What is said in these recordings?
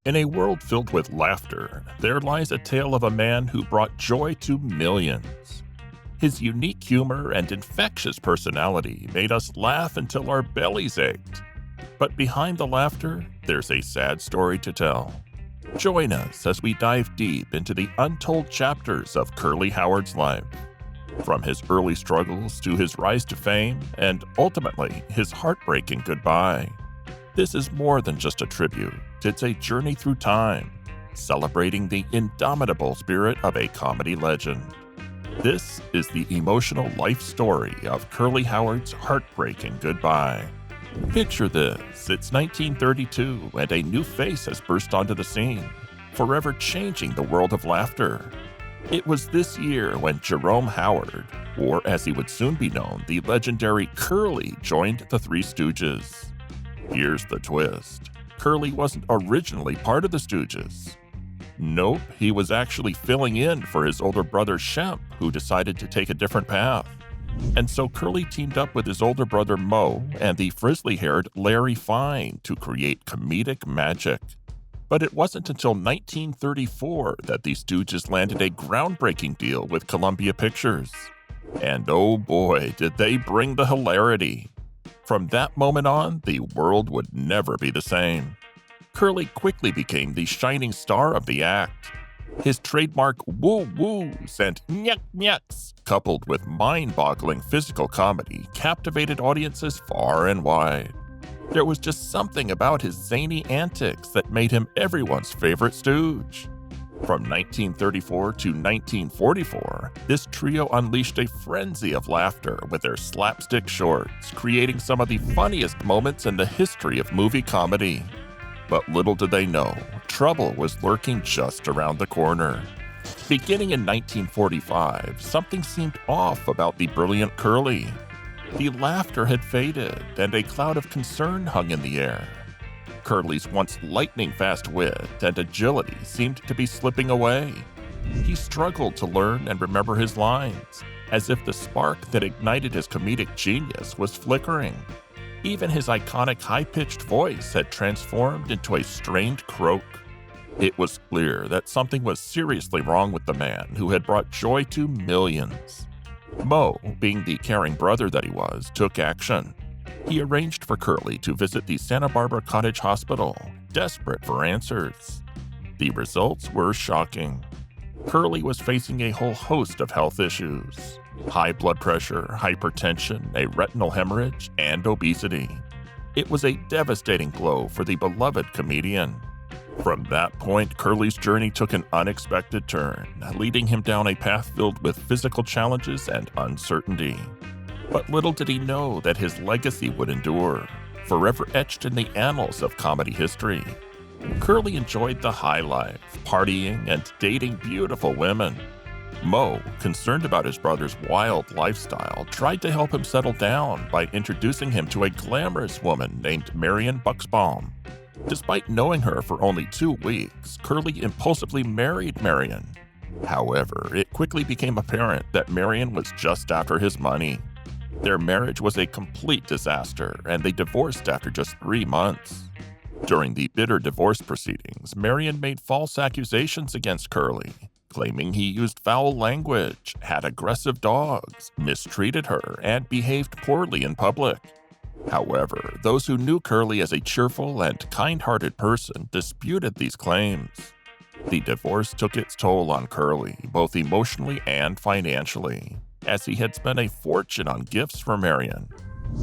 In a world filled with laughter, there lies a tale of a man who brought joy to millions. His unique humor and infectious personality made us laugh until our bellies ached. But behind the laughter, there's a sad story to tell. Join us as we dive deep into the untold chapters of Curly Howard's life. From his early struggles to his rise to fame, and ultimately his heartbreaking goodbye. This is more than just a tribute, it's a journey through time, celebrating the indomitable spirit of a comedy legend. This is the emotional life story of Curly Howard's heartbreaking goodbye. Picture this, it's 1932 and a new face has burst onto the scene, forever changing the world of laughter. It was this year when Jerome Howard, or as he would soon be known, the legendary Curly, joined the Three Stooges. Here's the twist. Curly wasn't originally part of the Stooges. Nope, he was actually filling in for his older brother Shemp, who decided to take a different path. And so Curly teamed up with his older brother Moe and the frizzly-haired Larry Fine to create comedic magic. But it wasn't until 1934 that the Stooges landed a groundbreaking deal with Columbia Pictures. And oh boy, did they bring the hilarity. From that moment on, the world would never be the same. Curly quickly became the shining star of the act. His trademark woo-woos and nyuk-nyuks, coupled with mind-boggling physical comedy, captivated audiences far and wide. There was just something about his zany antics that made him everyone's favorite stooge. From 1934 to 1944, this trio unleashed a frenzy of laughter with their slapstick shorts, creating some of the funniest moments in the history of movie comedy. But little did they know, trouble was lurking just around the corner. Beginning in 1945, something seemed off about the brilliant Curly. The laughter had faded, and a cloud of concern hung in the air. Curly's once lightning-fast wit and agility seemed to be slipping away. He struggled to learn and remember his lines, as if the spark that ignited his comedic genius was flickering. Even his iconic high-pitched voice had transformed into a strained croak. It was clear that something was seriously wrong with the man who had brought joy to millions. Moe, being the caring brother that he was, took action. He arranged for Curly to visit the Santa Barbara Cottage Hospital, desperate for answers. The results were shocking. Curly was facing a whole host of health issues: high blood pressure, hypertension, a retinal hemorrhage, and obesity. It was a devastating blow for the beloved comedian. From that point, Curly's journey took an unexpected turn, leading him down a path filled with physical challenges and uncertainty. But little did he know that his legacy would endure, forever etched in the annals of comedy history. Curly enjoyed the high life, partying and dating beautiful women. Moe, concerned about his brother's wild lifestyle, tried to help him settle down by introducing him to a glamorous woman named Marion Buxbaum. Despite knowing her for only 2 weeks, Curly impulsively married Marion. However, it quickly became apparent that Marion was just after his money. Their marriage was a complete disaster, and they divorced after just 3 months. During the bitter divorce proceedings, Marion made false accusations against Curly, claiming he used foul language, had aggressive dogs, mistreated her, and behaved poorly in public. However, those who knew Curly as a cheerful and kind-hearted person disputed these claims. The divorce took its toll on Curly, both emotionally and financially, as he had spent a fortune on gifts for Marion.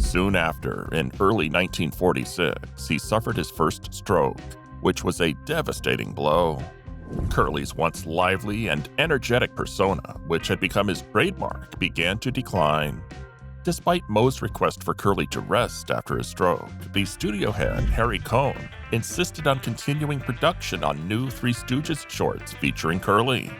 Soon after, in early 1946, he suffered his first stroke, which was a devastating blow. Curly's once lively and energetic persona, which had become his trademark, began to decline. Despite Moe's request for Curly to rest after his stroke, the studio head, Harry Cohn, insisted on continuing production on new Three Stooges shorts featuring Curly.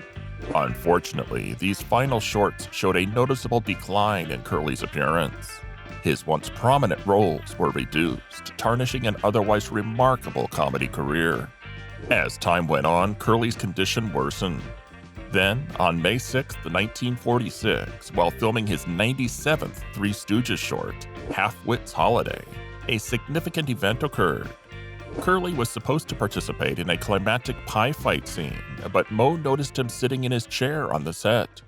Unfortunately, these final shorts showed a noticeable decline in Curly's appearance. His once prominent roles were reduced, tarnishing an otherwise remarkable comedy career. As time went on, Curly's condition worsened. Then, on May 6, 1946, while filming his 97th Three Stooges short, Half-Wit's Holiday, a significant event occurred. Curly was supposed to participate in a climactic pie fight scene, but Moe noticed him sitting in his chair on the set.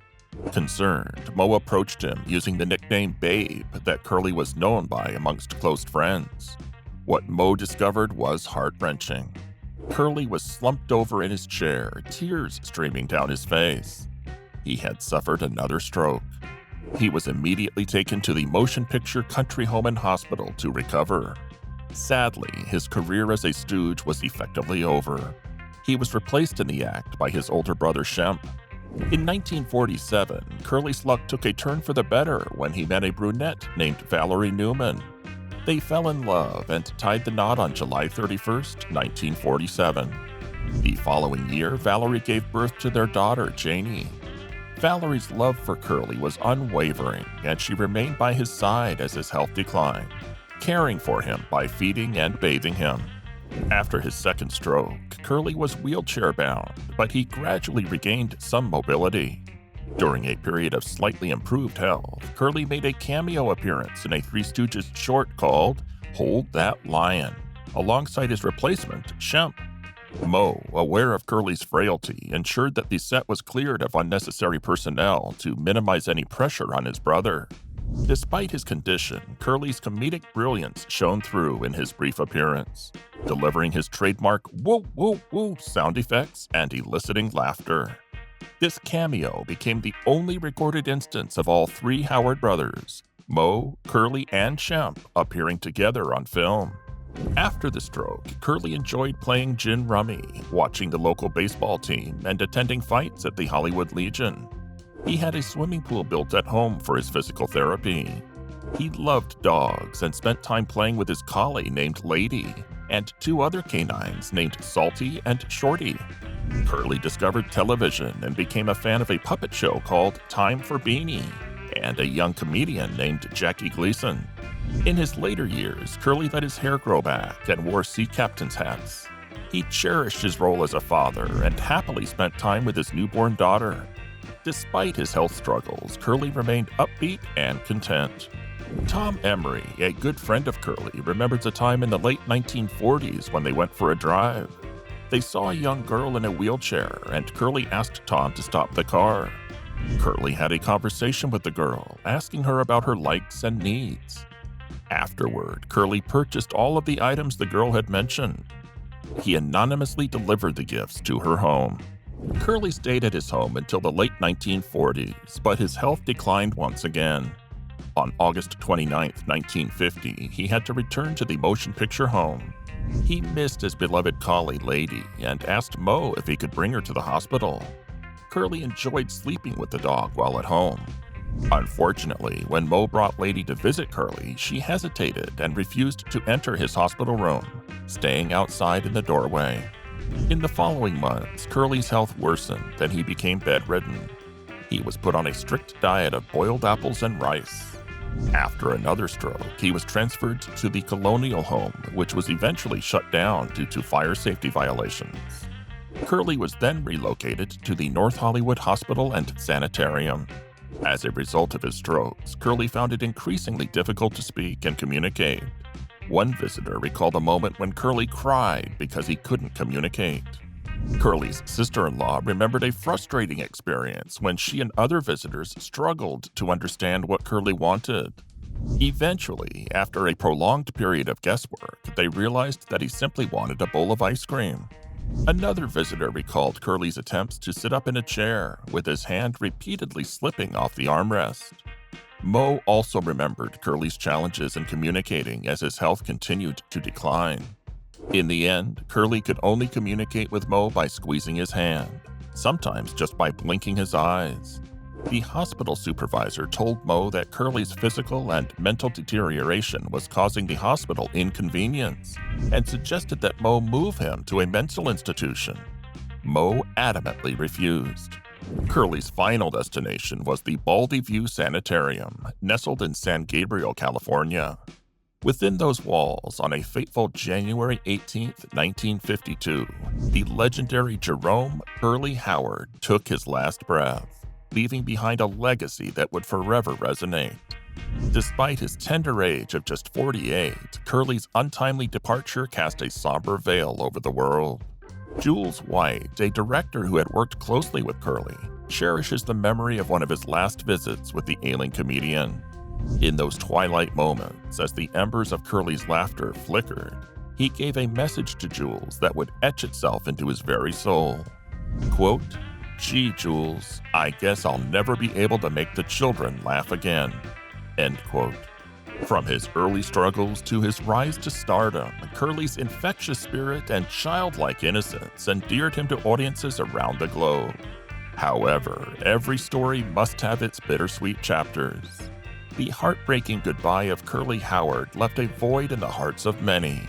Concerned, Moe approached him using the nickname Babe that Curly was known by amongst close friends. What Moe discovered was heart-wrenching. Curly was slumped over in his chair, tears streaming down his face. He had suffered another stroke. He was immediately taken to the Motion Picture Country Home and Hospital to recover. Sadly, his career as a stooge was effectively over. He was replaced in the act by his older brother Shemp. In 1947, Curly's luck took a turn for the better when he met a brunette named Valerie Newman. They fell in love and tied the knot on July 31, 1947. The following year, Valerie gave birth to their daughter, Janie. Valerie's love for Curly was unwavering, and she remained by his side as his health declined, caring for him by feeding and bathing him. After his second stroke, Curly was wheelchair-bound, but he gradually regained some mobility. During a period of slightly improved health, Curly made a cameo appearance in a Three Stooges short called Hold That Lion, alongside his replacement, Shemp. Moe, aware of Curly's frailty, ensured that the set was cleared of unnecessary personnel to minimize any pressure on his brother. Despite his condition, Curly's comedic brilliance shone through in his brief appearance, delivering his trademark woo woo woo sound effects and eliciting laughter. This cameo became the only recorded instance of all three Howard brothers, Moe, Curly, and Shemp, appearing together on film. After the stroke, Curly enjoyed playing gin rummy, watching the local baseball team, and attending fights at the Hollywood Legion. He had a swimming pool built at home for his physical therapy. He loved dogs and spent time playing with his collie named Lady, and two other canines named Salty and Shorty. Curly discovered television and became a fan of a puppet show called Time for Beanie, and a young comedian named Jackie Gleason. In his later years, Curly let his hair grow back and wore sea captain's hats. He cherished his role as a father and happily spent time with his newborn daughter. Despite his health struggles, Curly remained upbeat and content. Tom Emery, a good friend of Curly, remembers a time in the late 1940s when they went for a drive. They saw a young girl in a wheelchair, and Curly asked Tom to stop the car. Curly had a conversation with the girl, asking her about her likes and needs. Afterward, Curly purchased all of the items the girl had mentioned. He anonymously delivered the gifts to her home. Curly stayed at his home until the late 1940s, but his health declined once again. On August 29, 1950, he had to return to the motion picture home. He missed his beloved collie, Lady, and asked Moe if he could bring her to the hospital. Curly enjoyed sleeping with the dog while at home. Unfortunately, when Moe brought Lady to visit Curly, she hesitated and refused to enter his hospital room, staying outside in the doorway. In the following months, Curly's health worsened and he became bedridden. He was put on a strict diet of boiled apples and rice. After another stroke, he was transferred to the Colonial Home, which was eventually shut down due to fire safety violations. Curly was then relocated to the North Hollywood Hospital and Sanitarium. As a result of his strokes, Curly found it increasingly difficult to speak and communicate. One visitor recalled a moment when Curly cried because he couldn't communicate. Curly's sister-in-law remembered a frustrating experience when she and other visitors struggled to understand what Curly wanted. Eventually, after a prolonged period of guesswork, they realized that he simply wanted a bowl of ice cream. Another visitor recalled Curly's attempts to sit up in a chair, with his hand repeatedly slipping off the armrest. Moe also remembered Curly's challenges in communicating as his health continued to decline. In the end, Curly could only communicate with Moe by squeezing his hand, sometimes just by blinking his eyes. The hospital supervisor told Moe that Curly's physical and mental deterioration was causing the hospital inconvenience, and suggested that Moe move him to a mental institution. Moe adamantly refused. Curly's final destination was the Baldy View Sanitarium, nestled in San Gabriel, California. Within those walls, on a fateful January 18, 1952, the legendary Jerome Curly Howard took his last breath, leaving behind a legacy that would forever resonate. Despite his tender age of just 48, Curly's untimely departure cast a somber veil over the world. Jules White, a director who had worked closely with Curly, cherishes the memory of one of his last visits with the ailing comedian. In those twilight moments, as the embers of Curly's laughter flickered, he gave a message to Jules that would etch itself into his very soul. Quote, "Gee, Jules, I guess I'll never be able to make the children laugh again." End quote. From his early struggles to his rise to stardom, Curly's infectious spirit and childlike innocence endeared him to audiences around the globe. However, every story must have its bittersweet chapters. The heartbreaking goodbye of Curly Howard left a void in the hearts of many.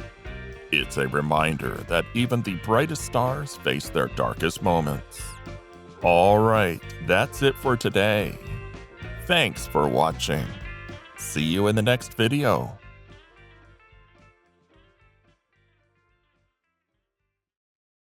It's a reminder that even the brightest stars face their darkest moments. All right, that's it for today. Thanks for watching. See you in the next video.